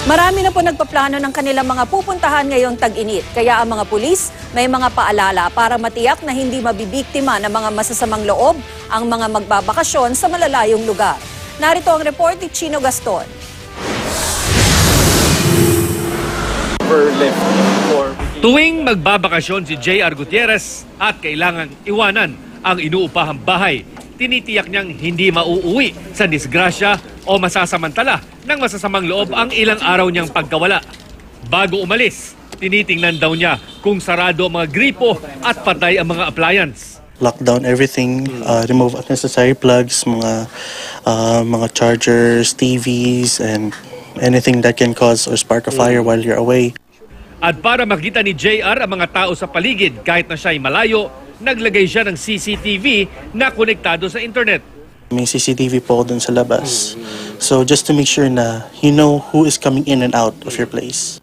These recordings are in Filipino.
Marami na po nagpaplano ng kanilang mga pupuntahan ngayong tag-init. Kaya ang mga pulis may mga paalala para matiyak na hindi mabibiktima ng mga masasamang loob ang mga magbabakasyon sa malalayong lugar. Narito ang report ni Chino Gaston. Tuwing magbabakasyon si J.R. Gutierrez at kailangang iwanan ang inuupahang bahay, tinitiyak niyang hindi mauuwi sa disgrasya o masasamantala ng masasamang loob ang ilang araw niyang pagkawala. Bago umalis, tinitingnan daw niya kung sarado ang mga gripo at patay ang mga appliance. Lock down everything, remove unnecessary plugs, mga chargers, TVs, and anything that can cause or spark a fire while you're away. At para makita ni JR ang mga tao sa paligid kahit na siya'y malayo, naglagay siya ng CCTV na konektado sa internet. May CCTV po dun sa labas. So just to make sure na you know who is coming in and out of your place.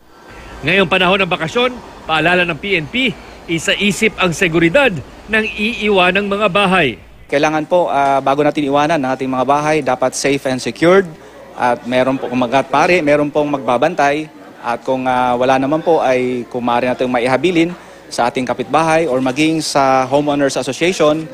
Ngayong panahon ng bakasyon, paalala ng PNP, isa-isip ang seguridad ng iiwanang mga bahay. Kailangan po, bago natin iwanan ng ating mga bahay, dapat safe and secured. At meron po mag-atpare, meron pong magbabantay. At kung wala naman po ay kung maaari natin maihabilin sa ating kapitbahay or maging sa Homeowners Association.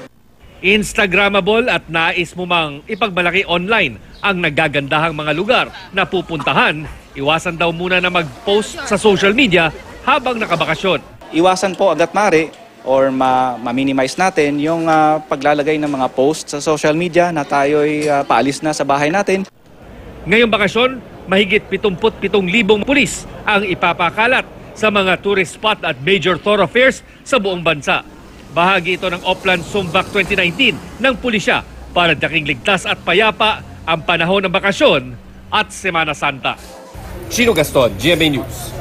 Instagrammable at nais mo mang ipagmalaki online ang nagagandahang mga lugar na pupuntahan, iwasan daw muna na mag-post sa social media habang nakabakasyon. Iwasan po agad mare or ma-minimize natin yung paglalagay ng mga posts sa social media na tayo'y paalis na sa bahay natin. Ngayong bakasyon, mahigit 77,000 pulis ang ipapakalat sa mga tourist spot at major thoroughfares sa buong bansa. Bahagi ito ng Oplan Sumbak 2019 ng pulisya para daking ligtas at payapa ang panahon ng bakasyon at Semana Santa. Chino Gaston, GMA News.